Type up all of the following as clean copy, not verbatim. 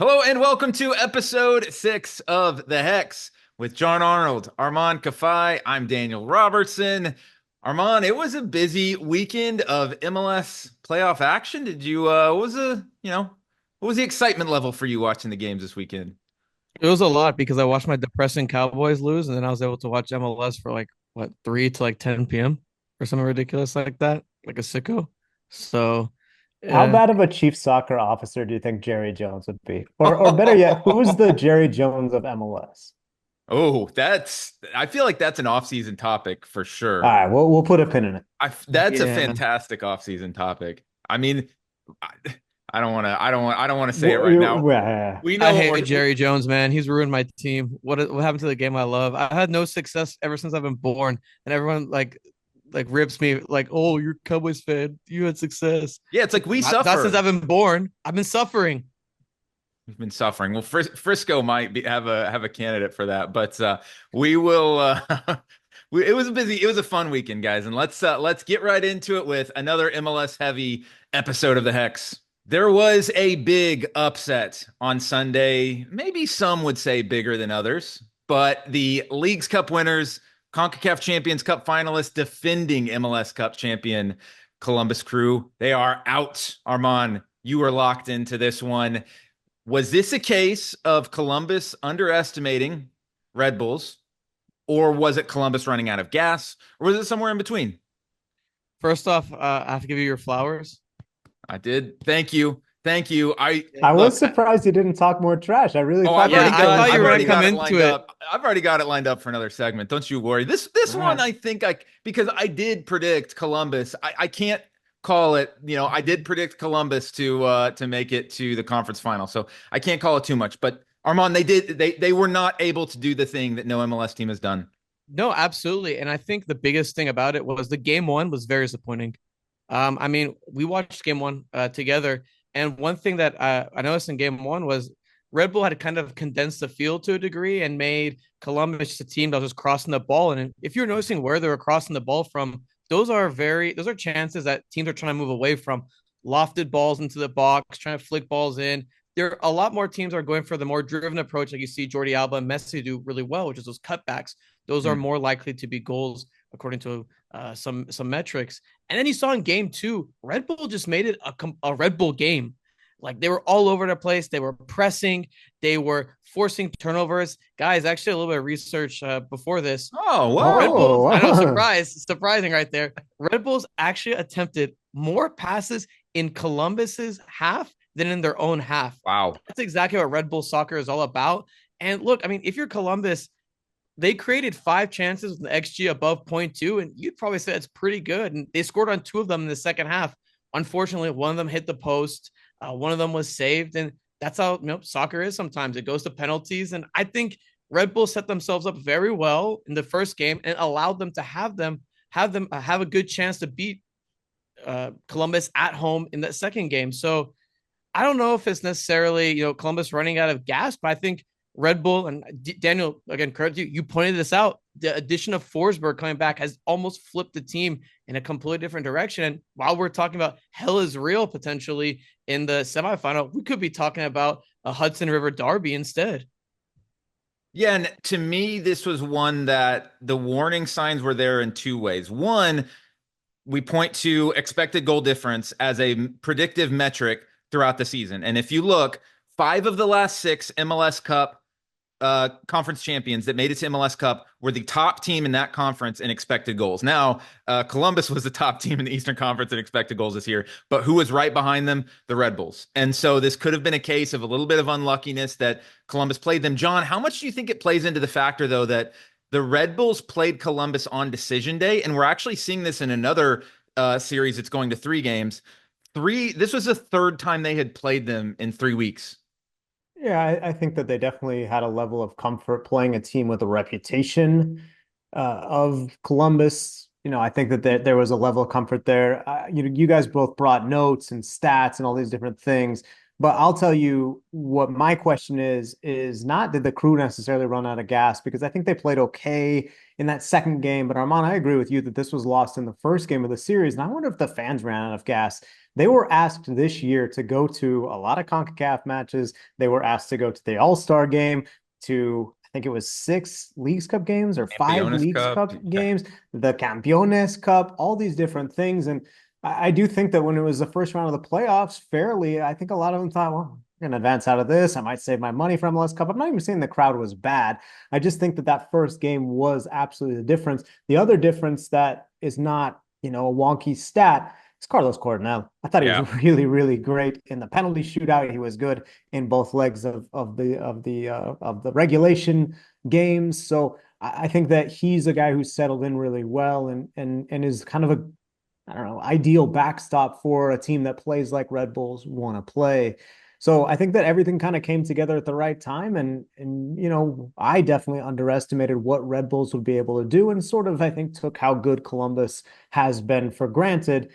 Hello and welcome to episode 6 of The Hex with John Arnold, Armand Kafai. I'm Daniel Robertson. Armand, it was a busy weekend of MLS playoff action. What was the excitement level for you watching the games this weekend? It was a lot because I watched my depressing Cowboys lose, and then I was able to watch MLS for like what 3 to like 10 p.m. or something ridiculous like that, like a sicko. So, How uh, bad of a chief soccer officer do you think Jerry Jones would be? Or better yet, who's the Jerry Jones of MLS? Oh, I feel like that's an off-season topic for All sure. right, we'll put a pin in it. That's a yeah, fantastic off-season topic. I mean, I, I don't want to say it right now. Yeah. We I know what hate we're Jerry Jones, man. He's ruined my team. What happened to the game I love? I had no success ever since I've been born, and everyone like rips me like, "Oh, you're a Cowboys fan. You had success." Yeah, it's like we Not since suffer. I've been born. I've been suffering. We've been suffering. Well, Frisco might have a candidate for that, but we will. It was it was a fun weekend, guys, and let's get right into it with another MLS heavy episode of the Hex. There was a big upset on Sunday. Maybe some would say bigger than others, but the Leagues Cup winners, CONCACAF Champions Cup finalists, defending MLS Cup champion Columbus Crew, they are out. Armand, you are locked into this one. Was this a case of Columbus underestimating Red Bulls, or was it Columbus running out of gas, or was it somewhere in between? First off, I have to give you your flowers. I did. Thank you. Thank you. I I was look. surprised you didn't talk more trash. I really Oh, thought that Yeah, was I going thought you I've were to gonna already come got be. it into lined it. up. I've already got it lined up for another segment. Don't you worry. This All one right. I think I because I did predict Columbus. I can't call it, I did predict Columbus to make it to the conference final. So I can't call it too much. But Armand, they were not able to do the thing that no MLS team has done. No, absolutely. And I think the biggest thing about it was the game one was very disappointing. I mean, we watched game one together, and one thing that I noticed in game one was Red Bull had kind of condensed the field to a degree and made Columbus a team that was just crossing the ball. And if you're noticing where they were crossing the ball from, those are chances that teams are trying to move away from. Lofted balls into the box, trying to flick balls in. There are a lot more teams are going for the more driven approach, like you see Jordi Alba and Messi do really well, which is those cutbacks. Those are Mm. more likely to be goals according to some metrics. And then you saw in game two, Red Bull just made it a Red Bull game. Like they were all over the place. They were pressing. They were forcing turnovers. Guys, actually, a little bit of research before this. Oh, Red whoa. Bulls, I know, Oh, surprising right there. Red Bulls actually attempted more passes in Columbus's half than in their own half. Wow. That's exactly what Red Bull soccer is all about. And look, I mean, if you're Columbus, they created 5 chances with an XG above zero point 0.2, and you'd probably say it's pretty good. And they scored on 2 of them in the second half. Unfortunately, one of them hit the post, one of them was saved, and that's how soccer is sometimes. It goes to penalties, and I think Red Bull set themselves up very well in the first game and allowed them to have a good chance to beat Columbus at home in that second game. So I don't know if it's necessarily Columbus running out of gas, but I think Red Bull and Daniel, again, credit to you. You pointed this out. The addition of Forsberg coming back has almost flipped the team in a completely different direction. And while we're talking about hell is real potentially in the semifinal, we could be talking about a Hudson River Derby instead. Yeah, and to me, this was one that the warning signs were there in two ways. One, we point to expected goal difference as a predictive metric throughout the season. And if you look, 5 of the last 6 MLS Cup conference champions that made it to MLS Cup were the top team in that conference in expected goals. Now, Columbus was the top team in the Eastern Conference in expected goals this year, but who was right behind them? The Red Bulls. And so this could have been a case of a little bit of unluckiness that Columbus played them. John, how much do you think it plays into the factor, though, that the Red Bulls played Columbus on decision day? And we're actually seeing this in another series. It's going to 3 games. This was the third time they had played them in 3 weeks. yeah, I think that they definitely had a level of comfort playing a team with a reputation of Columbus. I think that there was a level of comfort there. You guys both brought notes and stats and all these different things. But I'll tell you what my question is not did the crew necessarily run out of gas, because I think they played okay in that second game. But Armand, I agree with you that this was lost in the first game of the series. And I wonder if the fans ran out of gas. They were asked this year to go to a lot of CONCACAF matches. They were asked to go to the All-Star game, to I think it was 6 Leagues Cup games or 5 Leagues Cup. Cup games, the Campeones Cup, all these different things. And I do think that when it was the first round of the playoffs, fairly, I think a lot of them thought, well, I'm going to advance out of this. I might save my money from MLS Cup. I'm not even saying the crowd was bad. I just think that that first game was absolutely the difference. The other difference that is not, a wonky stat is Carlos Coronel. I thought he Yeah. was really, really great in the penalty shootout. He was good in both legs of the regulation games. So I think that he's a guy who's settled in really well and is kind of a, I don't know, ideal backstop for a team that plays like Red Bulls want to play. So I think that everything kind of came together at the right time. And I definitely underestimated what Red Bulls would be able to do, and sort of, I think, took how good Columbus has been for granted.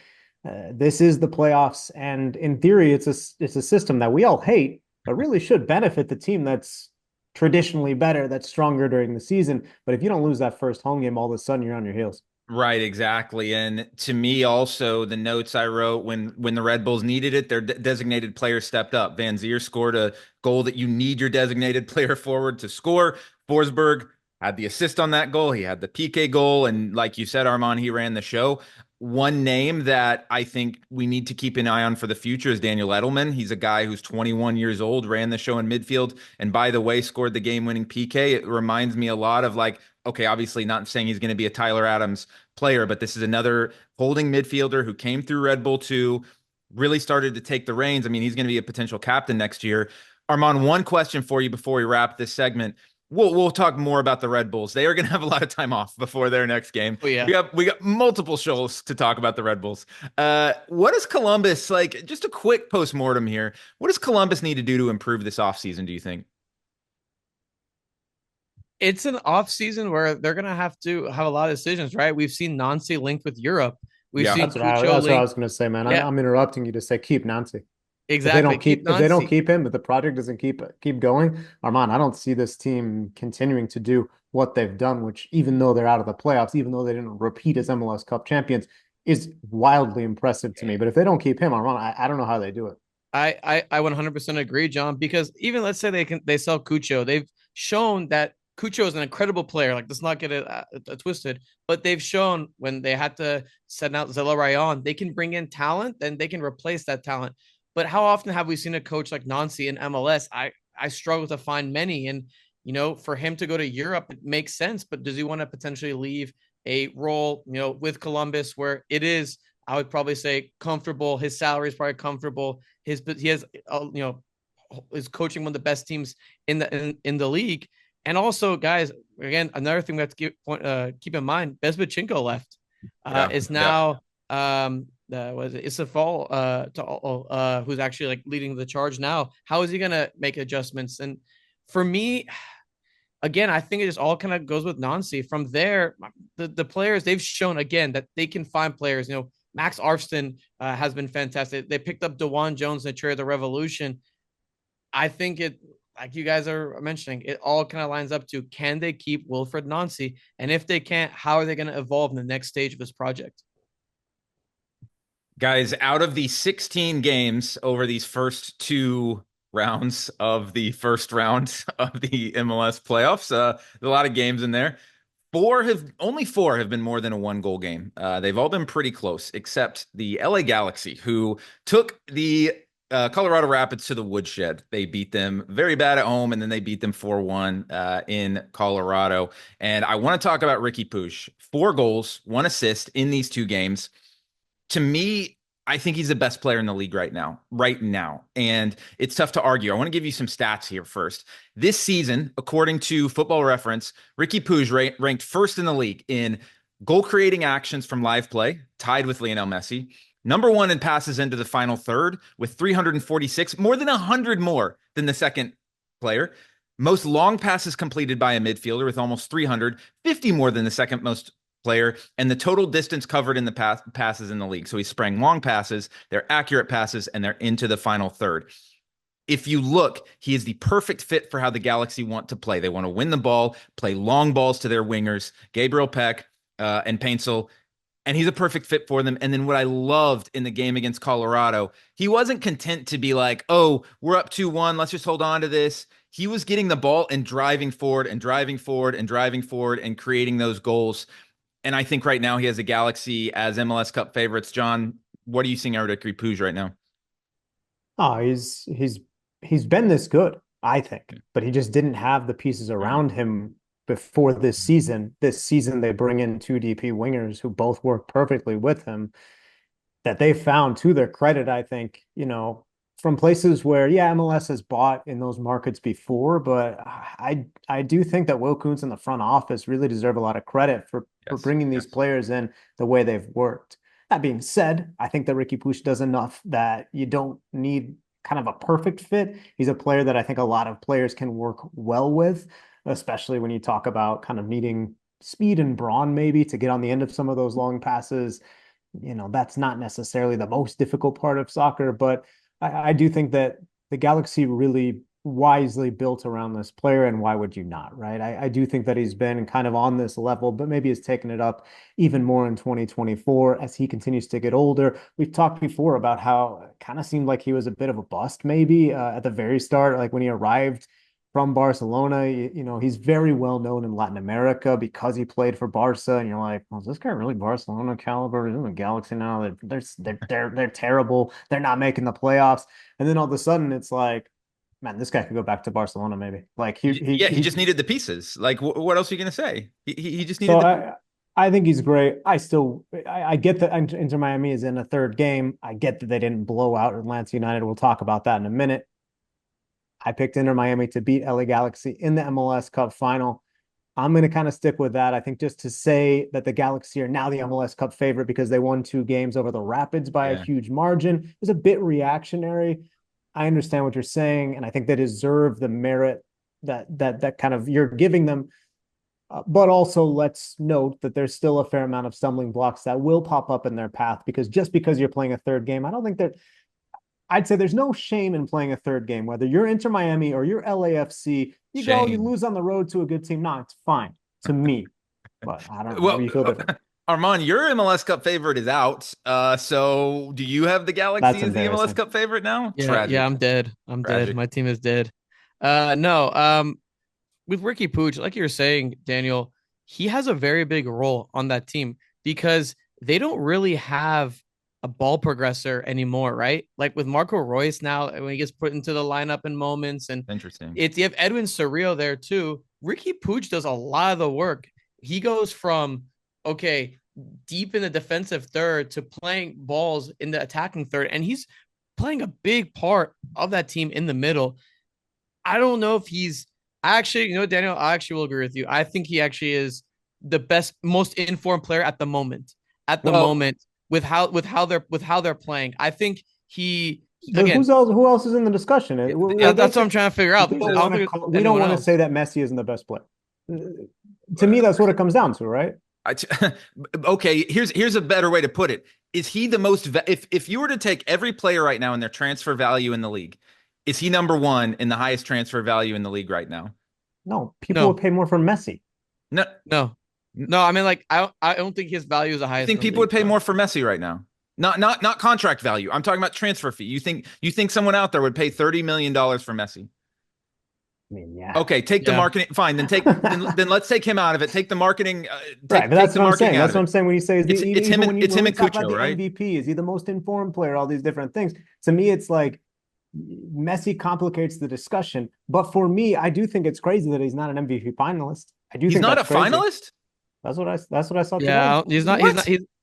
This is the playoffs, and in theory, it's a system that we all hate, but really should benefit the team that's traditionally better, that's stronger during the season. But if you don't lose that first home game, all of a sudden you're on your heels. Right, exactly. And to me also, the notes I wrote when the Red Bulls needed it, their designated player stepped up. Van Zier scored a goal that you need your designated player forward to score. Forsberg had the assist on that goal. He had the PK goal, and like you said, Armand, he ran the show. One name that I think we need to keep an eye on for the future is Daniel Edelman. He's a guy who's 21 years old, ran the show in midfield, and by the way, scored the game-winning PK. It reminds me a lot of, like, okay, obviously not saying he's going to be a Tyler Adams player, but this is another holding midfielder who came through Red Bull 2, really started to take the reins. I mean, he's going to be a potential captain next year. Armand, one question for you before we wrap this segment. We'll talk more about the Red Bulls. They are going to have a lot of time off before their next game. Oh yeah. We got multiple shows to talk about the Red Bulls. What does Columbus, like, just a quick postmortem here? What does Columbus need to do to improve this offseason, do you think? It's an off season where they're gonna have to have a lot of decisions, right? We've seen Nancy linked with Europe. We've Yeah. seen Cucho That's what I linked. was going to say, man. Yeah, I'm interrupting you to say keep Nancy. exactly. Keep If they don't Nancy. keep him, if the project doesn't keep going, Armand, I don't see this team continuing to do what they've done, which, even though they're out of the playoffs, even though they didn't repeat as MLS Cup champions, is wildly impressive to me. But if they don't keep him, Armand, I don't know how they do it. I 100% agree, John, because even let's say they sell Cucho, they've shown that Cucho is an incredible player. Like, let's not get it twisted, but they've shown when they had to send out Zella Rayon, they can bring in talent and they can replace that talent. But how often have we seen a coach like Nancy in MLS? I struggle to find many, and for him to go to Europe, it makes sense. But does he want to potentially leave a role, with Columbus where it is, I would probably say, comfortable. His salary is probably comfortable. He has is coaching one of the best teams in the league. And also, guys, again, another thing we have to keep in mind: Bezbachenko left. Yeah. Is now was it Isafal who's actually like leading the charge now. How is he gonna make adjustments? And for me, again, I think it just all kind of goes with Nancy. From there, the players, they've shown again that they can find players. Max Arfston has been fantastic. They picked up DeJuan Jones in the Chair of the Revolution. I think it, like you guys are mentioning, it all kind of lines up to, can they keep Wilfred Nancy? And if they can't, how are they going to evolve in the next stage of this project? Guys, out of the 16 games over these first two rounds of the first round of the MLS playoffs, there's a lot of games in there. Only four have been more than a one-goal game. They've all been pretty close, except the LA Galaxy, who took the Colorado Rapids to the woodshed. They beat them very bad at home, and then they beat them 4-1 in Colorado. And I want to talk about Riqui Puig. 4 goals, 1 assist in these 2 games. To me, I think he's the best player in the league right now. And it's tough to argue. I want to give you some stats here first. This season, according to Football Reference, Riqui Puig ranked first in the league in goal creating actions from live play, tied with Lionel Messi. Number 1 in passes into the final third with 346, more than 100 more than the second player. Most long passes completed by a midfielder with almost 300, 50 more than the second most player, and the total distance covered in the passes in the league. So he's spraying long passes, they're accurate passes, and they're into the final third. if you look, he is the perfect fit for how the Galaxy want to play. They want to win the ball, play long balls to their wingers, Gabriel Peck and Paintsel, and he's a perfect fit for them. And then what I loved in the game against Colorado, he wasn't content to be like, oh, we're up 2-1, let's just hold on to this. He was getting the ball and driving forward and driving forward and driving forward and creating those goals. And I think right now he has a Galaxy as MLS Cup favorites. John, what are you seeing out of Riqui Puig right now? Oh, he's been this good, I think, but he just didn't have the pieces around him before this season. This season, they bring in two DP wingers who both work perfectly with him that they found, to their credit, I think, from places where, yeah, MLS has bought in those markets before, but I do think that Will Kuntz and the front office really deserve a lot of credit for bringing these players in the way they've worked. That being said, I think that Riqui Puig does enough that you don't need kind of a perfect fit. He's a player that I think a lot of players can work well with, especially when you talk about kind of needing speed and brawn maybe to get on the end of some of those long passes. That's not necessarily the most difficult part of soccer, but I do think that the Galaxy really wisely built around this player, and why would you not, right? I do think that he's been kind of on this level, but maybe has taken it up even more in 2024 as he continues to get older. We've talked before about how it kind of seemed like he was a bit of a bust maybe at the very start, like when he arrived from Barcelona. He's very well known in Latin America because he played for Barca, and you're like, well, is this guy really Barcelona caliber? He's in the Galaxy now. They're terrible. They're not making the playoffs. And then all of a sudden, it's like, man, this guy could go back to Barcelona maybe. Like he just needed the pieces. Like, what else are you going to say? He just needed. I think he's great. I get that Inter Miami is in a third game. I get that they didn't blow out Atlanta United. We'll talk about that in a minute. I picked Inter Miami to beat LA Galaxy in the MLS Cup final. I'm going to kind of stick with that. I think just to say that the Galaxy are now the MLS Cup favorite because they won 2 games over the Rapids by a huge margin is a bit reactionary. I understand what you're saying, and I think they deserve the merit that kind of you're giving them. But also let's note that there's still a fair amount of stumbling blocks that will pop up in their path, because just because you're playing a third game, I don't think that I'd say there's no shame in playing a third game, whether you're Inter Miami or you're LAFC. You lose on the road to a good team. No, it's fine to me, but I don't know. Maybe you feel different. Armand, your MLS Cup favorite is out. So do you have the Galaxy as the MLS Cup favorite now? Yeah, I'm dead. Dead. My team is dead. No. With Riqui Puig, like you were saying, Daniel, he has a very big role on that team because they don't really have a ball progressor anymore, right? Like with Marco Reus now, when he gets put into the lineup in moments, and interesting. You have Edwin Cerrillo there too. Riqui Puig does a lot of the work. He goes from deep in the defensive third to playing balls in the attacking third, and he's playing a big part of that team in the middle. I don't know if he's actually, Daniel, I actually will agree with you. I think he actually is the best, most informed player at the moment. With how they're playing, I think he. Again, who else is in the discussion? That's what I'm trying to figure out. We don't want to say that Messi isn't the best player. To me, that's what it comes down to, right? Okay, here's a better way to put it. Is he the most? If you were to take every player right now and their transfer value in the league, is he number one in the highest transfer value in the league right now? No, people would pay more for Messi. No. I mean, like, I don't think his value is the highest. I think people would pay more for Messi right now. Not contract value. I'm talking about transfer fee. You think someone out there would pay $30 million for Messi? I mean, yeah. Okay, take the marketing. Fine, then let's take him out of it. Take the marketing. Right, but that's what I'm saying. That's what I'm saying when you say it's him and Cucho, right? MVP, is he the most informed player? All these different things. To me, it's like Messi complicates the discussion. But for me, I do think it's crazy that he's not an MVP finalist. He's not a finalist. That's what I saw. Yeah, today.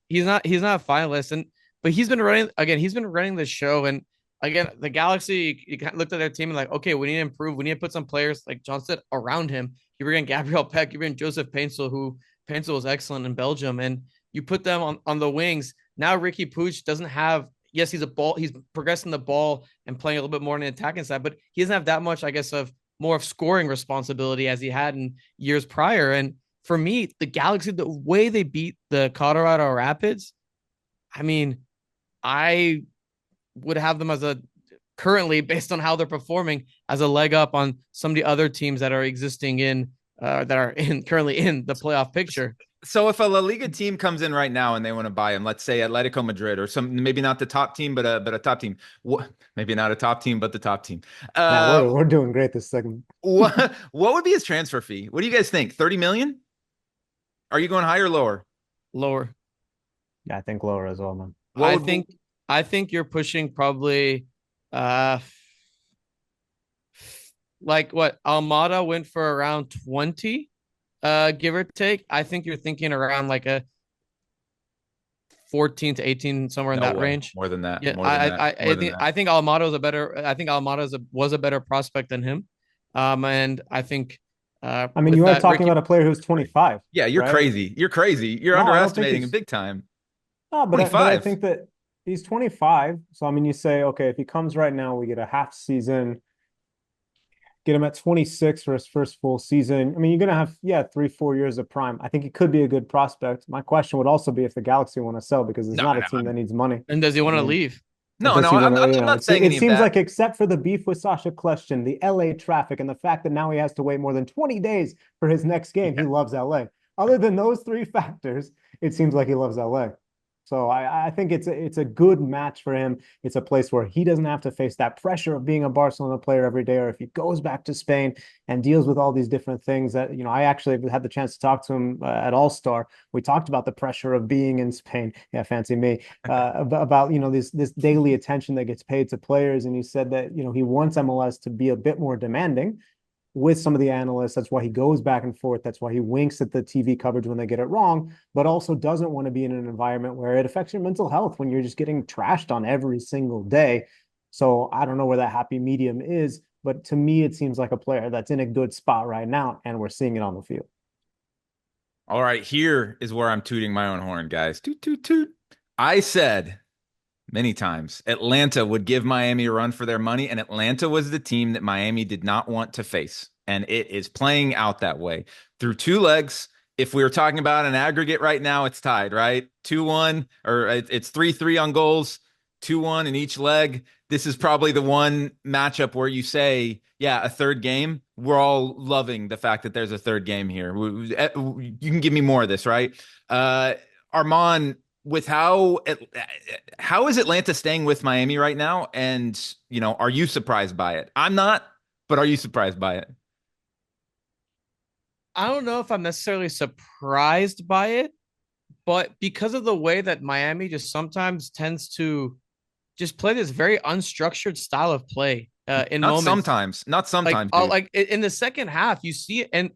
He's not a finalist, but he's been running again. He's been running the show, and again, the Galaxy, you looked at their team and like, okay, we need to improve. We need to put some players, like John said, around him. You bring in Gabriel Peck, you bring in Joseph Paintsel, who Paintsel was excellent in Belgium, and you put them on the wings. Now Riqui Puig doesn't have. Yes, he's progressing the ball and playing a little bit more on the attacking side, but he doesn't have that much, I guess, of more of scoring responsibility as he had in years prior. And for me, the Galaxy, the way they beat the Colorado Rapids, I mean, I would have them as a currently based on how they're performing as a leg up on some of the other teams that are existing in currently in the playoff picture. So if a La Liga team comes in right now and they want to buy him, let's say Atletico Madrid or some, maybe not the top team, but a top team. Maybe not a top team, but the top team. Man, we're doing great this segment. What would be his transfer fee? What do you guys think? 30 million? Are you going higher or lower? Lower. Yeah, I think lower as well, man. I think you're pushing probably like what Almada went for around 20, give or take. I think you're thinking around like a 14 to 18, somewhere in No that way. range. More than that. Yeah, More than that. More than that. I think Almada was a better prospect than him. And I think I mean, you are talking about a player who's 25. Yeah, you're right? crazy. You're crazy. You're No, I don't think underestimating him he's- big time. No, but I 25. think that he's 25. So I mean, you say, okay, if he comes right now, we get a half season, get him at 26 for his first full season. I mean, you're gonna have 3-4 years of prime. I think he could be a good prospect. My question would also be if the Galaxy want to sell because it's No, not a no, team that needs money. And does he want I to mean, leave? No, does no, he I'm, wanna, I'm, I'm not saying it any of seems that. like except for the beef with Sasha Kljestan, the LA traffic, and the fact that now he has to wait more than 20 days for his next game, he loves LA. Other than those three factors, it seems like he loves LA. So I think it's a good match for him. It's a place where he doesn't have to face that pressure of being a Barcelona player every day, or if he goes back to Spain and deals with all these different things that, I actually had the chance to talk to him at All-Star. We talked about the pressure of being in Spain. Yeah, fancy me. About, this daily attention that gets paid to players. And he said that, he wants MLS to be a bit more demanding with some of the analysts. That's why he goes back and forth. That's why he winks at the TV coverage when they get it wrong, but also doesn't want to be in an environment where it affects your mental health when you're just getting trashed on every single day. So I don't know where that happy medium is, but to me, it seems like a player that's in a good spot right now, and we're seeing it on the field. All right, here is where I'm tooting my own horn, guys. Toot, toot, toot. I said many times Atlanta would give Miami a run for their money, and Atlanta was the team that Miami did not want to face. And it is playing out that way through two legs. If we were talking about an aggregate right now, it's tied, right? 2-1, or it's 3-3 on goals, 2-1 in each leg. This is probably the one matchup where you say, yeah, a third game. We're all loving the fact that there's a third game here. You can give me more of this, right? Armand, with how is Atlanta staying with Miami right now? And, are you surprised by it? I'm not, but are you surprised by it? I don't know if I'm necessarily surprised by it, but because of the way that Miami just sometimes tends to just play this very unstructured style of play in Not moments. sometimes, not sometimes, like in the second half, you see it, and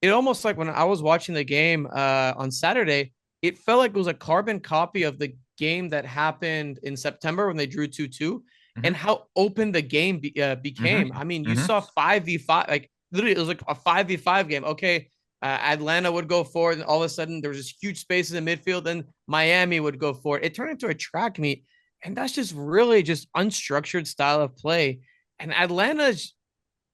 it almost like when I was watching the game on Saturday, it felt like it was a carbon copy of the game that happened in September when they drew 2-2, and how open the game became. I mean, you saw 5v5, like literally, it was like a 5v5 game. Okay, Atlanta would go for it, and all of a sudden there was just huge spaces in midfield, and Miami would go for it. It turned into a track meet, and that's just really just unstructured style of play. And Atlanta,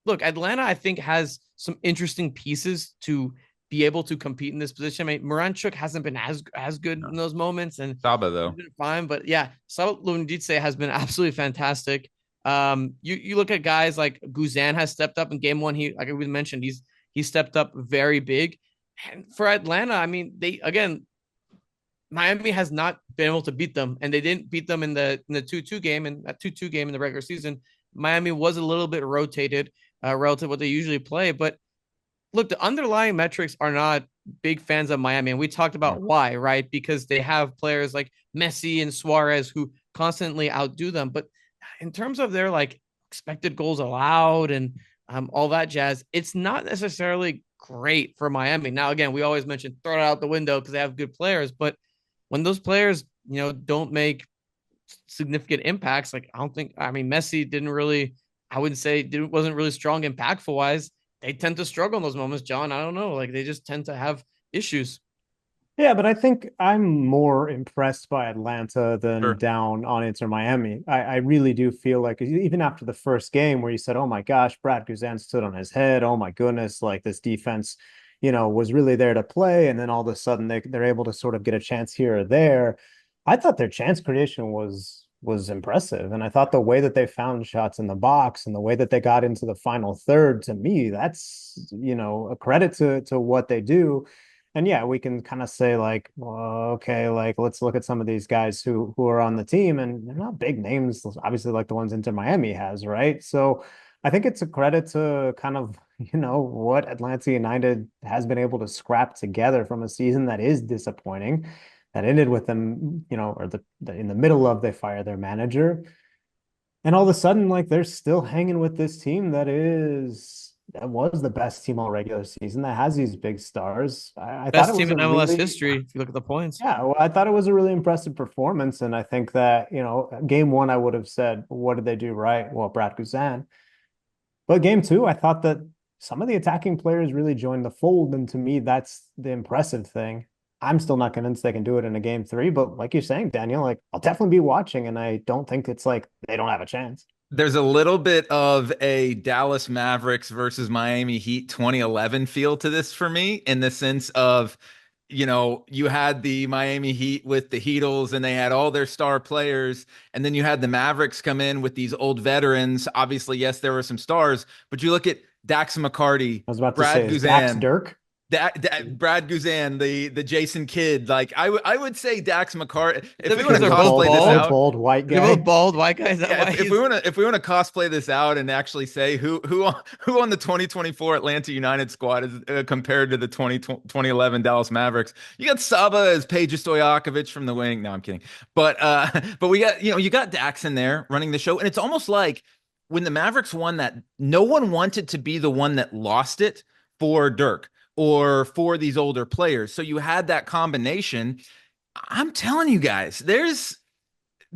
I think has some interesting pieces to be able to compete in this position. I mean, Moranchuk hasn't been as good in those moments, and Saba though been fine. But yeah, Saba Lundice has been absolutely fantastic. You look at guys like Guzan has stepped up in game one. He, like we mentioned, he stepped up very big. And for Atlanta, I mean, Miami has not been able to beat them, and they didn't beat them in the 2-2 game, and that 2-2 game in the regular season. Miami was a little bit rotated relative to what they usually play, but look, the underlying metrics are not big fans of Miami, and we talked about why, right? Because they have players like Messi and Suarez who constantly outdo them. But in terms of their like expected goals allowed and all that jazz, it's not necessarily great for Miami. Now, again, we always mention throw it out the window because they have good players, but when those players, don't make significant impacts, like Messi didn't really, I wouldn't say wasn't really strong impactful wise. They tend to struggle in those moments, John. I don't know. Like they just tend to have issues. Yeah, but I think I'm more impressed by Atlanta than down on Inter Miami. I really do feel like even after the first game where you said, oh my gosh, Brad Guzan stood on his head. Oh my goodness, like this defense, was really there to play. And then all of a sudden they're able to sort of get a chance here or there. I thought their chance creation was was impressive. And I thought the way that they found shots in the box and the way that they got into the final third, to me, that's, a credit to what they do. And yeah, we can kind of say like, well, okay, like let's look at some of these guys who are on the team, and they're not big names, obviously, like the ones Inter Miami has, right? So I think it's a credit to kind of, what Atlanta United has been able to scrap together from a season that is disappointing, that ended with them, or in the middle of they fire their manager. And all of a sudden, like they're still hanging with this team that was the best team all regular season, that has these big stars. I thought Best it team was in a MLS really, history, if you look at the points. yeah, well, I thought it was a really impressive performance. And I think that, game one, I would have said, what did they do right? Well, Brad Guzan. But game two, I thought that some of the attacking players really joined the fold. And to me, that's the impressive thing. I'm still not convinced they can do it in a game three, but like you're saying, Daniel, like I'll definitely be watching, and I don't think it's like they don't have a chance. There's a little bit of a Dallas Mavericks versus Miami Heat 2011 feel to this for me, in the sense of, you had the Miami Heat with the Heatles and they had all their star players. And then you had the Mavericks come in with these old veterans. Obviously, yes, there were some stars, but you look at Dax McCarty, I was about to say, Brad is Dax Guzan, Dirk? Brad Guzan, the Jason Kidd. Like I would say Dax McCarty. Is that If we because want to they're both cosplay this bald? The out, bald white They're both guy. bald white guys. Is that yeah, why if we want to cosplay this out and actually say who on the 2024 Atlanta United squad is compared to the 2011 Dallas Mavericks, you got Saba as Peja Stojakovic from the wing. No, I'm kidding. But we got, you got Dax in there running the show, and it's almost like when the Mavericks won that, no one wanted to be the one that lost it for Dirk or for these older players. So you had that combination. I'm telling you guys,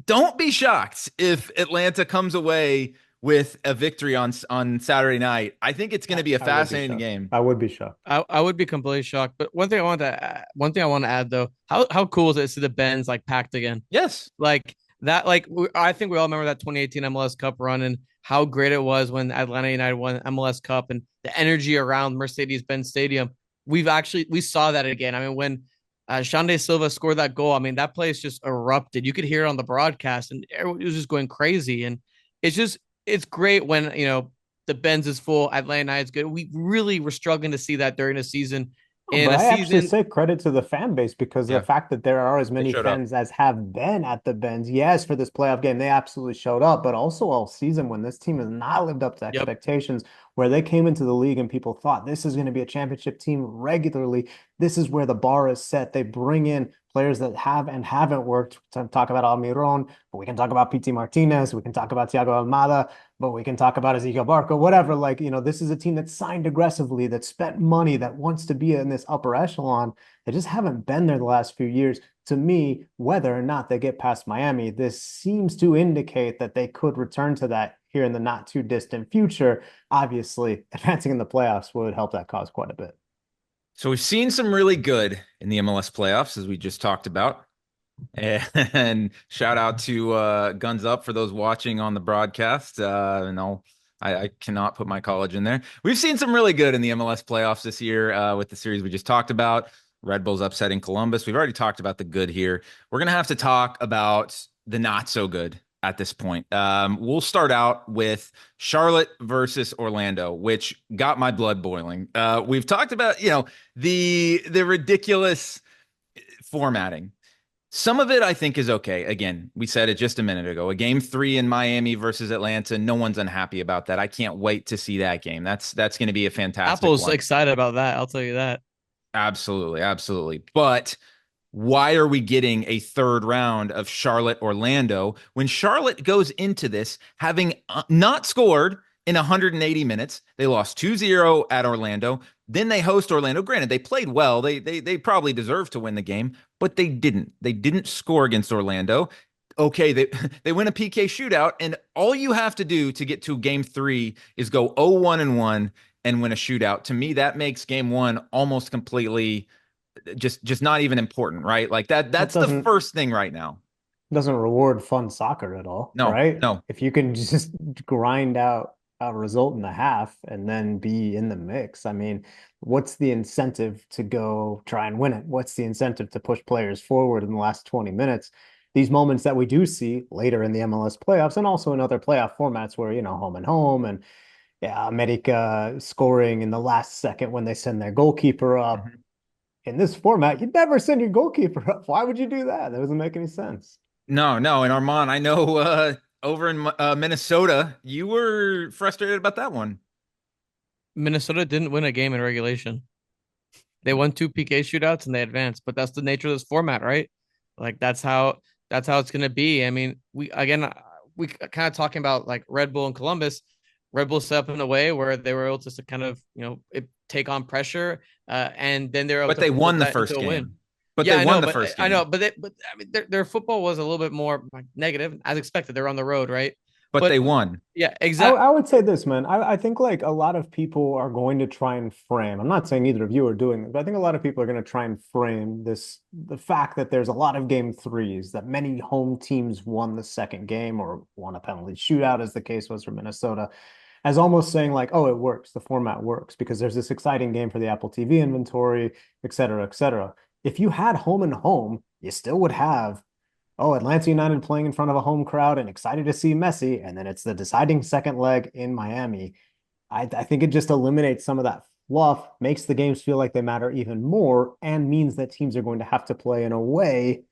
don't be shocked if Atlanta comes away with a victory on Saturday night. I think it's going to be a I would be fascinating shocked. game. I would be shocked. I would be completely shocked. But one thing I want to add though, how cool is it to see the Benz like packed again? Yes. Like that, I think we all remember that 2018 MLS Cup run and how great it was when Atlanta United won MLS Cup and the energy around Mercedes-Benz Stadium. We saw that again. I mean, when Shande Silva scored that goal, I mean, that place just erupted. You could hear it on the broadcast and it was just going crazy. And it's great when, the Benz is full, Atlanta United's good. We really were struggling to see that during the season. Oh, In but a I actually season, say credit to the fan base, because the Yeah. fact that there are as They many showed up. fans as have been at the Benz, yes, for this playoff game, they absolutely showed up, but also all season when this team has not lived up to yep. expectations, where they came into the league and people thought this is going to be a championship team regularly. This is where the bar is set. They bring in players that have and haven't worked. To talk about Almiron, but we can talk about PT Martinez, we can talk about Thiago Almada, but we can talk about Ezekiel Barco, whatever. Like, this is a team that signed aggressively, that spent money, that wants to be in this upper echelon. They just haven't been there the last few years. To me, whether or not they get past Miami, this seems to indicate that they could return to that here in the not too distant future. Obviously, advancing in the playoffs would help that cause quite a bit. So we've seen some really good in the MLS playoffs, as we just talked about. And shout out to Guns Up for those watching on the broadcast. I cannot put my college in there. We've seen some really good in the MLS playoffs this year with the series we just talked about. Red Bulls upsetting Columbus. We've already talked about the good here. We're going to have to talk about the not so good at this point. We'll start out with Charlotte versus Orlando, which got my blood boiling. We've talked about, the ridiculous formatting. Some of it I think is okay. Again, we said it just a minute ago. A game 3 in Miami versus Atlanta. No one's unhappy about that. I can't wait to see that game. That's going to be a fantastic Apple's one. excited about that. I'll tell you that. Absolutely, absolutely. But why are we getting a third round of Charlotte Orlando when Charlotte goes into this having not scored in 180 minutes? They lost 2-0 at Orlando. Then they host Orlando. Granted, they played well. They probably deserved to win the game, but they didn't. They didn't score against Orlando. Okay, they win a PK shootout, and all you have to do to get to game 3 is go 0-1-1 and win a shootout. To me, that makes game 1 almost completely just not even important, right? Like that's the first thing right now. Doesn't reward fun soccer at all, No, right? no. If you can just grind out a result in the half and then be in the mix, I mean, what's the incentive to go try and win it? What's the incentive to push players forward in the last 20 minutes? these moments that we do see later in the MLS playoffs and also in other playoff formats where, home and home and yeah, America scoring in the last second when they send their goalkeeper up. Mhm. In this format, you'd never send your goalkeeper up. Why would you do that? That doesn't make any sense. No, no. And Armand, I know over in Minnesota, you were frustrated about that one. Minnesota didn't win a game in regulation. They won two PK shootouts and they advanced, but that's the nature of this format, right? Like that's how it's gonna be. I mean, we kind of talking about like Red Bull and Columbus. Red Bull set up in a way where they were able to kind of take on pressure, and then they're able But to they flip won the that into first a win. game. But they Yeah, won the first I know, game. but I mean, their football was a little bit more like negative, as expected. They're on the road, right? But they But won. yeah, I, exactly. I would say this, man. I think like a lot of people are going to try and frame. I'm not saying either of you are doing this, but I think a lot of people are going to try and frame the fact that there's a lot of game threes, that many home teams won the second game or won a penalty shootout, as the case was for Minnesota, as almost saying like, oh, it works, the format works because there's this exciting game for the Apple TV inventory, et cetera, et cetera. If you had home and home, you still would have Atlanta United playing in front of a home crowd and excited to see Messi, and then it's the deciding second leg in Miami. I think it just eliminates some of that fluff, makes the games feel like they matter even more, and means that teams are going to have to play in a way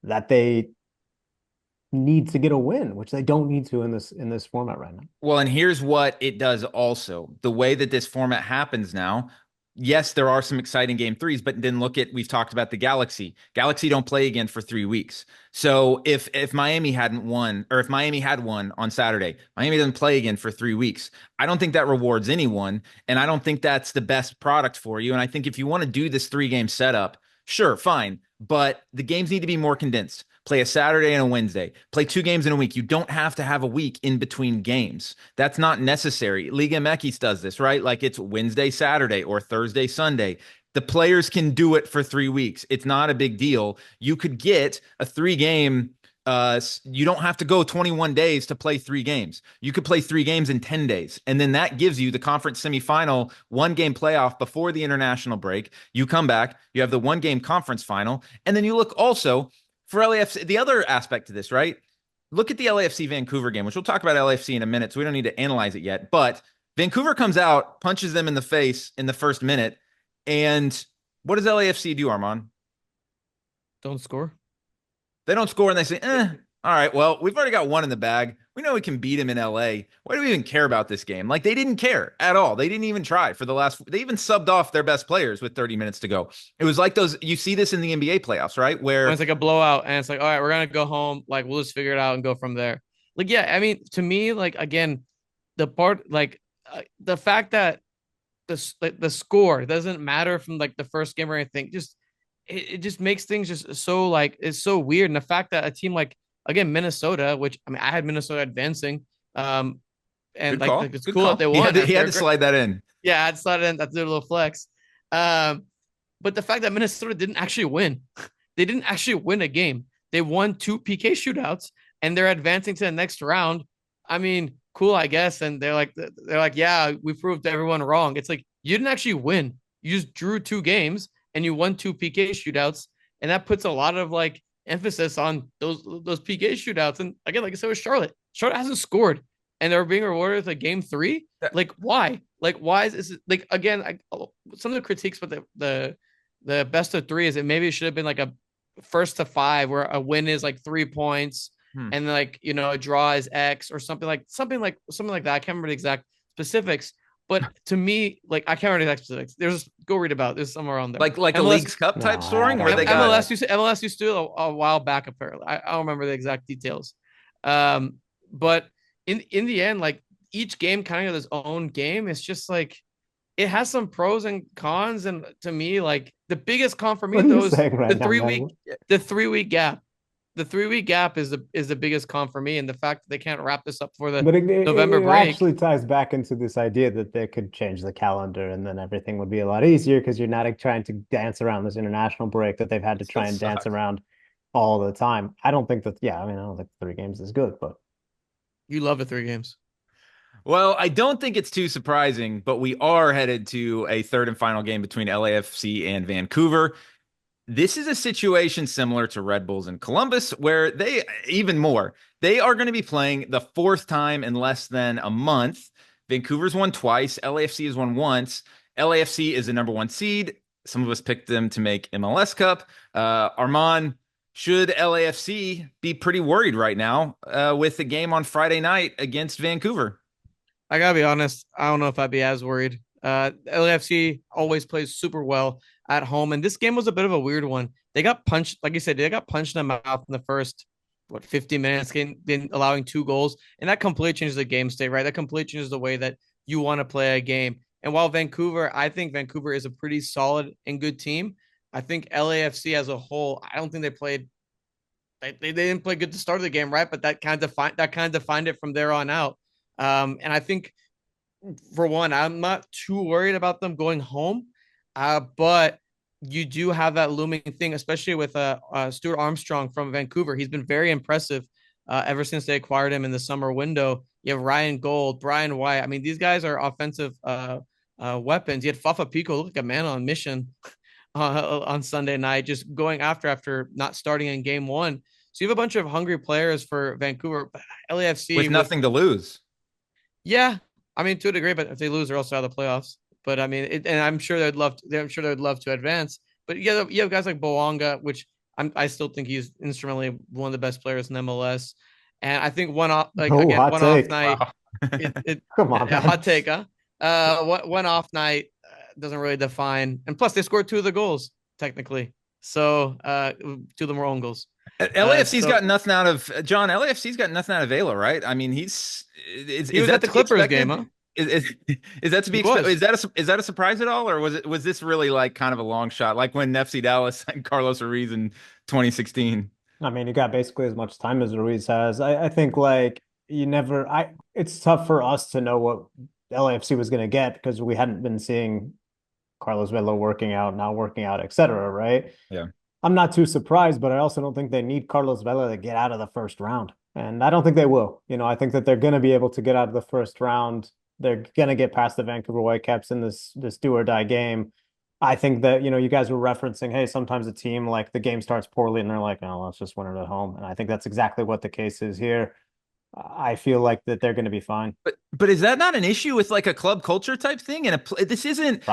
that they need to get a win, which they don't need to in this format right now. Well, and here's what it does also. The way that this format happens now, yes, there are some exciting game threes, but then look at we've talked about the Galaxy. Galaxy don't play again for 3 weeks. So if Miami hadn't won, or if Miami had won on Saturday, Miami doesn't play again for 3 weeks. I don't think that rewards anyone, and I don't think that's the best product for you. And I think if you want to do this 3 game setup, sure, fine, but the games need to be more condensed. Play a Saturday and a Wednesday. Play 2 games in a week. You don't have to have a week in between games. That's not necessary. Liga MX does this, right? Like it's Wednesday, Saturday, or Thursday, Sunday. The players can do it for 3 weeks. It's not a big deal. You could get a 3 game. You don't have to go 21 days to play 3 games. You could play 3 games in 10 days. And then that gives you the conference semifinal 1 game playoff before the international break. You come back, you have the 1 game conference final. And then you look also for LAFC, the other aspect to this, right? Look at the LAFC Vancouver game, which we'll talk about LAFC in a minute, so we don't need to analyze it yet. But Vancouver comes out, punches them in the face in the first minute. And what does LAFC do, Armand? Don't score. They don't score and they say, all right, well, we've already got one in the bag. We know we can beat him in LA. Why do we even care about this game? Like, they didn't care at all. They didn't even try for the last, they even subbed off their best players with 30 minutes to go. It was like those, you see this in the NBA playoffs, right? When Where it's like a blowout and it's like, all right, we're gonna go home. Like we'll just figure it out and go from there. Like, yeah, I mean, to me, like again, the part like the fact that the score doesn't matter from like the first game or anything, just it just makes things just so like it's so weird. And the fact that a team like again Minnesota, which I mean, I had Minnesota advancing, and good like call. it's Good cool that call. they He had won. to, he had They're to great. slide that in. Yeah, I decided in. That's a little flex. Um, but the fact that Minnesota didn't actually win, they didn't actually win a game. They won two PK shootouts and they're advancing to the next round. I mean, cool, I guess. And they're like, yeah, we proved everyone wrong. It's like you didn't actually win. You just drew 2 games and you won two PK shootouts, and that puts a lot of like emphasis on those PK shootouts. And again, like I said with Charlotte, Charlotte hasn't scored, and they're being rewarded with a game three. Like why? Like why is this like again? Some of the critiques with the best of three is that maybe it should have been like a first to five where a win is like 3 points Hmm. and like a draw is X or something like that. I can't remember the exact specifics, but to me, like I can't remember the exact specifics. There's go read about it. There's somewhere on there. Like a MLS Leagues Cup No, type I scoring where don't they remember got that. MLS used to do a while back apparently. I don't remember the exact details. But in the end, like each game kind of its own game. It's just like it has some pros and cons. And to me, like the biggest con for me What are you though is saying the right now, three man? week the 3 week gap. The 3 week gap is the biggest con for me, and the fact that they can't wrap this up for the But November it break. actually ties back into this idea that they could change the calendar and then everything would be a lot easier because you're not trying to dance around this international break that they've had it to still try and dance sucks. around all the time. I don't think that, yeah, I mean, I don't think 3 games is good, but You love the 3 games. Well, I don't think it's too surprising, but we are headed to a third and final game between LAFC and Vancouver. This is a situation similar to Red Bulls in Columbus, where even more, they are going to be playing the fourth time in less than a month. Vancouver's won twice. LAFC has won once. LAFC is the number one seed. Some of us picked them to make MLS Cup. Armand, should LAFC be pretty worried right now with the game on Friday night against Vancouver? I gotta be honest. I don't know if I'd be as worried. LAFC always plays super well at home, and this game was a bit of a weird one. They got punched, like you said, they got punched in the mouth in the first 50 minutes, allowing 2 goals, and that completely changes the game state, right? That completely changes the way that you want to play a game. And while I think Vancouver is a pretty solid and good team. I think LAFC as a whole, I don't think they played. They didn't play good to start of the game, right? But that kind of defined it from there on out. And I think for one, I'm not too worried about them going home, but you do have that looming thing, especially with Stuart Armstrong from Vancouver. He's been very impressive ever since they acquired him in the summer window. You have Ryan Gold, Brian White. I mean, these guys are offensive weapons. You had Fafa Pico, look like a man on mission on Sunday night, just going after not starting in game one. So you have a bunch of hungry players for Vancouver, but LAFC with nothing to lose. Yeah, I mean, to a degree, but if they lose, they're also out of the playoffs. But I mean, and I'm sure they'd love. I'm sure they'd love to advance. But yeah, you have guys like Boanga, which I still think he's instrumentally one of the best players in MLS. And I think one off night. Wow. Come on, man. Hot take, huh? One off night doesn't really define. And plus, they scored 2 of the goals technically. So 2 of them were own goals. LAFC's got nothing out of John. LAFC's got nothing out of Vela, right? I mean, he was at the Clippers game, huh? Is that to be expected? Is that a surprise at all, or was this really like kind of a long shot, like when FC Dallas and Carlos Ruiz in 2016? I mean, you got basically as much time as Ruiz has. I think like it's tough for us to know what LAFC was going to get because we hadn't been seeing Carlos Vela working out, not working out, etc. Right? Yeah. I'm not too surprised, but I also don't think they need Carlos Vela to get out of the first round. And I don't think they will. I think that they're going to be able to get out of the first round. They're going to get past the Vancouver Whitecaps in this do or die game. I think that, you guys were referencing, hey, sometimes a team, like the game starts poorly and they're like, no, let's just win it at home. And I think that's exactly what the case is here. I feel like that they're going to be fine. But is that not an issue with like a club culture type thing? And this isn't a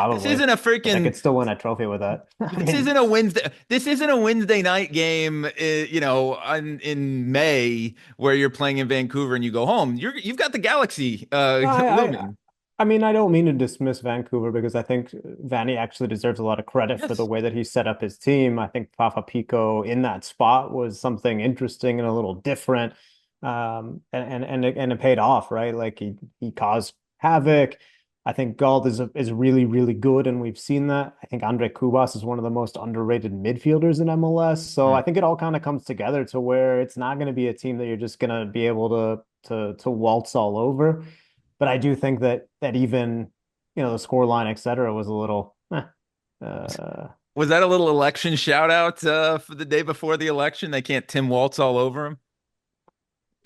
freaking. I could still win a trophy with that. Isn't a Wednesday. This isn't a Wednesday night game. In May where you're playing in Vancouver and you go home. You've got the Galaxy looming. I mean, I don't mean to dismiss Vancouver because I think Vanny actually deserves a lot of credit for the way that he set up his team. I think Fafa Pico in that spot was something interesting and a little different. And it paid off, right? Like he caused havoc. I think Gald is really, really good, and we've seen that. I think Andre Kubas is one of the most underrated midfielders in MLS. So I think it all kind of comes together to where it's not going to be a team that you're just going to be able to waltz all over. But I do think that even the scoreline, etc., was a little. Was that a little election shout out for the day before the election? They can't Tim Waltz all over him.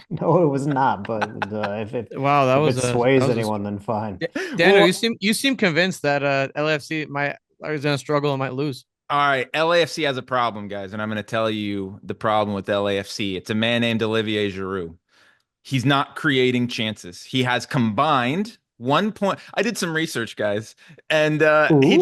No, it was not. But if it sways anyone, then fine. Daniel, you seem convinced that LAFC is going to struggle and might lose. All right, LAFC has a problem, guys, and I'm going to tell you the problem with LAFC. It's a man named Olivier Giroud. He's not creating chances. He has combined 1 point. I did some research, guys, and he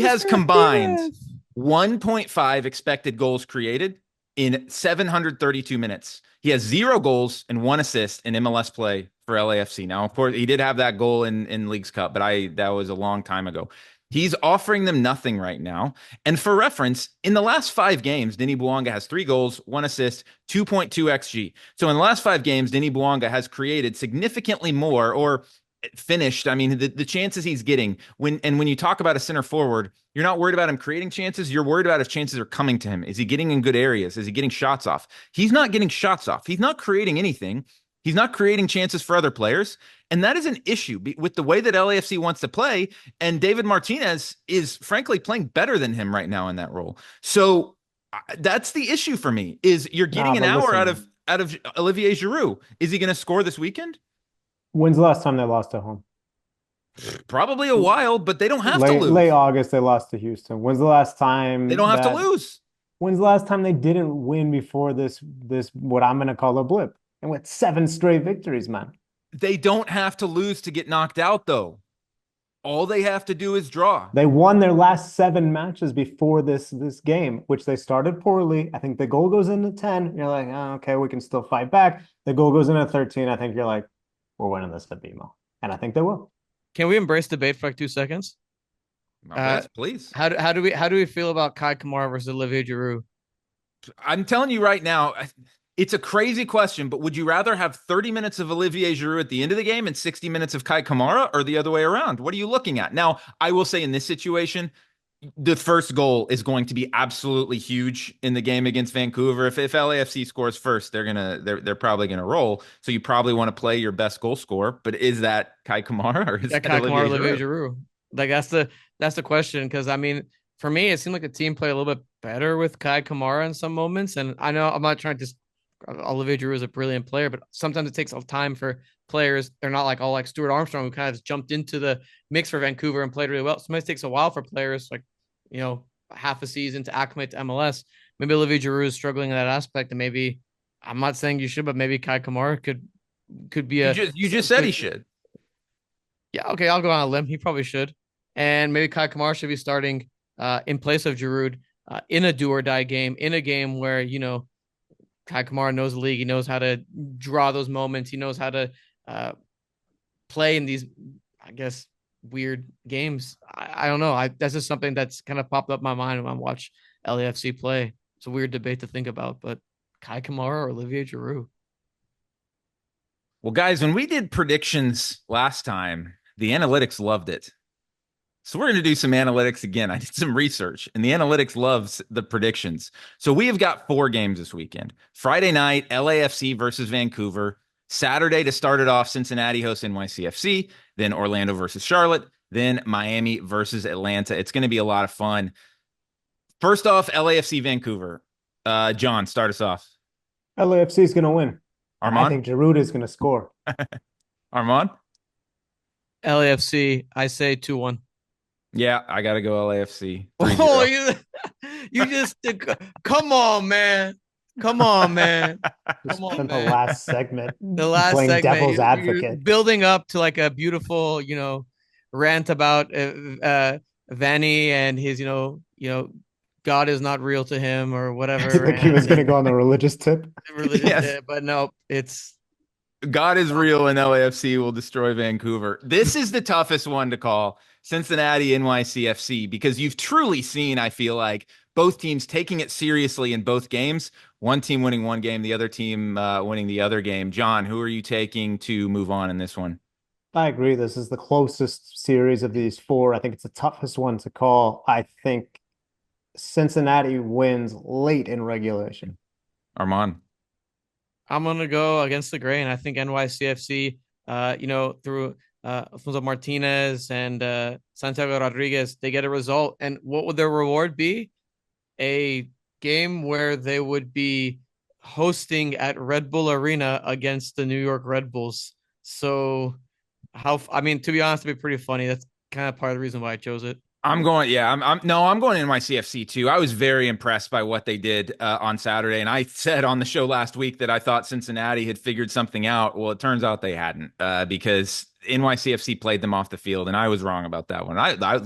has combined 1.5 expected goals created in 732 minutes. He has 0 goals and 1 assist in MLS play for LAFC. Now, of course, he did have that goal in Leagues Cup, but that was a long time ago. He's offering them nothing right now. And for reference, in the last 5 games, Denis Bouanga has 3 goals, 1 assist, 2.2 XG. So in the last 5 games, Denis Bouanga has created significantly more or finished. I mean, the chances he's getting when you talk about a center forward, you're not worried about him creating chances. You're worried about if chances are coming to him. Is he getting in good areas? Is he getting shots off? He's not getting shots off. He's not creating anything. He's not creating chances for other players. And that is an issue with the way that LAFC wants to play. And David Martinez is frankly playing better than him right now in that role. So that's the issue for me is you're getting an hour out of Olivier Giroud. Is he going to score this weekend? When's the last time they lost at home? Probably a while, but they don't have to Late lose. August, they lost to Houston. They don't have to That? lose. When's the last time they didn't win before this what I'm gonna call a blip? And with 7 straight victories, man. They don't have to lose to get knocked out, though. All they have to do is draw. They won their last 7 matches before this game, which they started poorly. I think the goal goes into 10. You're like, oh, okay, we can still fight back. The goal goes into 13. I think you're like, we're winning this at BMO. And I think they will. Can we embrace debate for like 2 seconds? Yes, please. How do we feel about Kai Kamara versus Olivier Giroud? I'm telling you right now, it's a crazy question, but would you rather have 30 minutes of Olivier Giroud at the end of the game and 60 minutes of Kai Kamara, or the other way around? What are you looking at? Now, I will say in this situation, the first goal is going to be absolutely huge in the game against Vancouver. If LAFC scores first, they're probably gonna roll. So you probably want to play your best goal scorer. But is that Kai Kamara or is that Kai Kamara, Olivier Olivier Giroud? Like that's the question. Because I mean, for me, it seemed like the team played a little bit better with Kai Kamara in some moments. And I know I'm not trying to. Olivier Giroud is a brilliant player, but sometimes it takes a time for players. They're not like all like Stuart Armstrong, who kind of just jumped into the mix for Vancouver and played really well. Sometimes it takes a while for players like, half a season to acclimate to MLS. Maybe Olivier Giroud is struggling in that aspect, and maybe I'm not saying you should, but maybe Kai Kamara could be you just said he should. Yeah, okay, I'll go on a limb. He probably should, and maybe Kai Kamara should be starting in place of Giroud in a do or die game, in a game where Kai Kamara knows the league. He knows how to draw those moments. He knows how to play in these, I guess, weird games. I don't know. That's just something that's kind of popped up in my mind when I watch LAFC play. It's a weird debate to think about, but Kai Kamara or Olivier Giroud? Well, guys, when we did predictions last time, the analytics loved it. So we're going to do some analytics again. I did some research, and the analytics loves the predictions. So we have got 4 games this weekend. Friday night, LAFC versus Vancouver. Saturday to start it off, Cincinnati hosts NYCFC. Then Orlando versus Charlotte. Then Miami versus Atlanta. It's going to be a lot of fun. First off, LAFC Vancouver. John, start us off. LAFC is going to win. Armand? I think Giroud is going to score. Armand? LAFC, I say 2-1. Yeah, I got to go LAFC. Oh, you just come on, man. Come on, man. Come on, man. The last segment. Playing segment, devil's advocate. Building up to like a beautiful, rant about Vanny and his, God is not real to him or whatever. I think he was going to go on the religious tip. Tip, but no, it's God is real and LAFC will destroy Vancouver. This is the toughest one to call. Cincinnati, NYCFC, because you've truly seen, I feel like, both teams taking it seriously in both games. One team winning one game, the other team winning the other game. John, who are you taking to move on in this one? I agree. This is the closest series of these 4. I think it's the toughest one to call. I think Cincinnati wins late in regulation. Armand? I'm going to go against the grain. I think NYCFC, through Alfonso Martinez and Santiago Rodriguez, they get a result. And what would their reward be? A game where they would be hosting at Red Bull Arena against the New York Red Bulls. So to be honest, it'd be pretty funny. That's kind of part of the reason why I chose it. I'm going NYCFC too. I was very impressed by what they did on Saturday. And I said on the show last week that I thought Cincinnati had figured something out. Well, it turns out they hadn't because NYCFC played them off the field. And I was wrong about that one.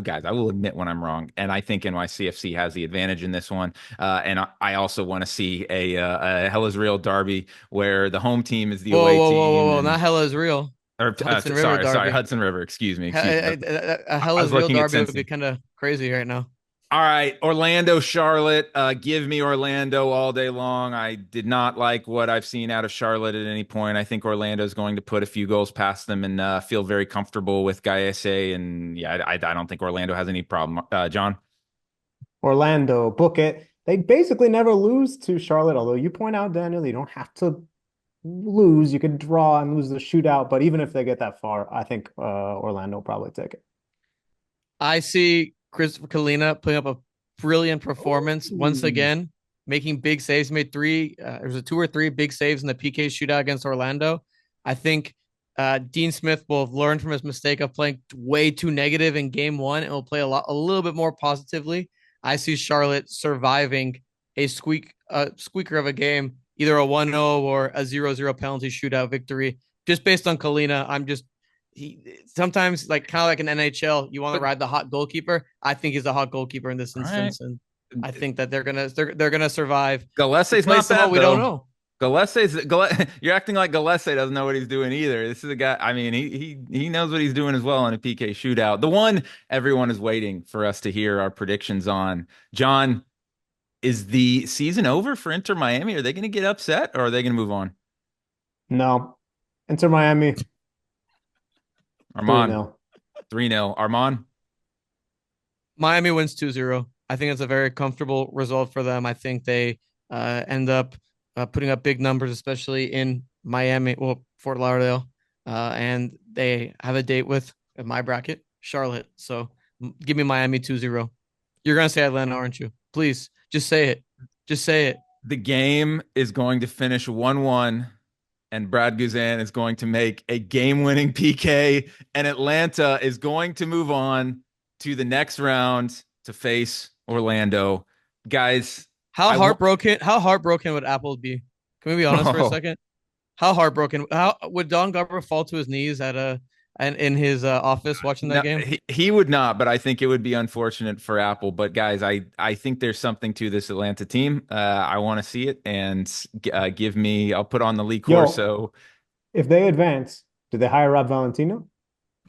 Guys, I will admit when I'm wrong. And I think NYCFC has the advantage in this one. And I also want to see a Hell is Real derby where the home team is the away team. Whoa, not Hell is Real. Or sorry, Hudson River. Excuse me. A Hell is Real derby would be kind of crazy right now. All right, Orlando, Charlotte. Give me Orlando all day long. I did not like what I've seen out of Charlotte at any point. I think Orlando is going to put a few goals past them and feel very comfortable with Gaese. And yeah, I don't think Orlando has any problem. John? Orlando, book it. They basically never lose to Charlotte, although you point out, Daniel, you don't have to lose. You could draw and lose the shootout, but even if they get that far, I think Orlando will probably take it. I see Christopher Kalina putting up a brilliant performance once again, making big saves. He made 2 or 3 big saves in the PK shootout against Orlando. I think Dean Smith will have learned from his mistake of playing way too negative in game one and will play a little bit more positively. I see Charlotte surviving a squeaker of a game, either a 1-0 or a 0-0 penalty shootout victory. Just based on Kalina, sometimes like kind of like an NHL, you want to ride the hot goalkeeper. I think he's a hot goalkeeper in this instance, and I think that they're gonna survive. Gillespie's not bad, we don't know. You're acting like Gillespie doesn't know what he's doing either. This is a guy. I mean, he knows what he's doing as well in a PK shootout. The one everyone is waiting for us to hear our predictions on. John, is the season over for Inter Miami? Are they going to get upset or are they going to move on? No. Inter Miami. Armand. 3-0. 3-0. Armand. Miami wins 2-0. I think it's a very comfortable result for them. I think they end up putting up big numbers, especially in Miami, Fort Lauderdale. And they have a date with, in my bracket, Charlotte. So give me Miami 2-0. You're going to say Atlanta, aren't you? Please, just say it. Just say it. The game is going to finish 1-1, and Brad Guzan is going to make a game-winning PK, and Atlanta is going to move on to the next round to face Orlando. Guys, how heartbroken would Apple be? Can we be honest for a second? How heartbroken? How would Don Garber fall to his knees in his office watching that game? He would not, but I think it would be unfortunate for Apple. But guys, I think there's something to this Atlanta team. I want to see it, and I'll put on the Lee Corso. If they advance, do they hire Rob Valentino?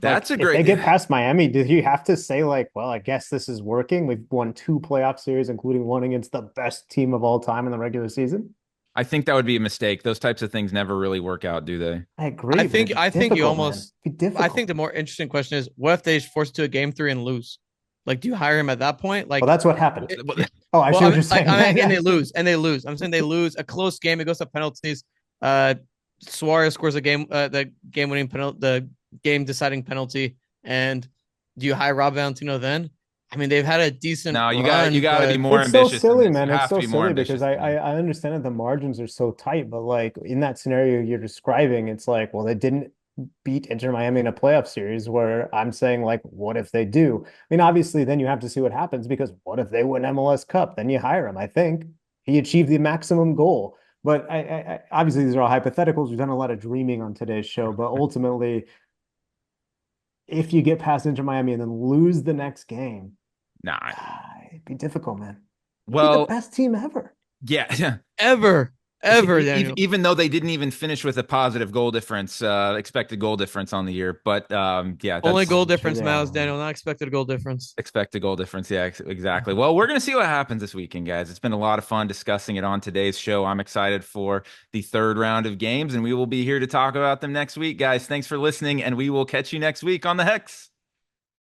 That's like, a great. If they get past Miami, did you have to say like, well, I guess this is working? We've won 2 playoff series, including one against the best team of all time in the regular season. I think that would be a mistake. Those types of things never really work out, do they? I agree. I think you almost. I think the more interesting question is, what if they force to a game 3 and lose? Like, do you hire him at that point? Like, well, that's what happened. I see what you're saying. And they lose. I'm saying they lose a close game. It goes to penalties. Suarez scores the game-winning penalty, the game-deciding penalty. And do you hire Rob Valentino then? I mean, they've had a decent. No, you got to be more ambitious. It's so silly, man. It's so silly because I understand that the margins are so tight, but like in that scenario you're describing, it's like, well, they didn't beat Inter Miami in a playoff series. Where I'm saying, like, what if they do? I mean, obviously, then you have to see what happens, because what if they win MLS Cup? Then you hire him. I think he achieved the maximum goal. But I obviously these are all hypotheticals. We've done a lot of dreaming on today's show, but ultimately, if you get past Inter Miami and then lose the next game, it'd be difficult, man. Well, the best team ever. Yeah. Ever, Daniel. Even though they didn't even finish with a positive goal difference, expected goal difference on the year. But yeah. Only goal difference matters, Daniel, not expected goal difference. Expected goal difference. Yeah, exactly. Well, we're going to see what happens this weekend, guys. It's been a lot of fun discussing it on today's show. I'm excited for the 3rd round of games, and we will be here to talk about them next week, guys. Thanks for listening, and we will catch you next week on The Hex.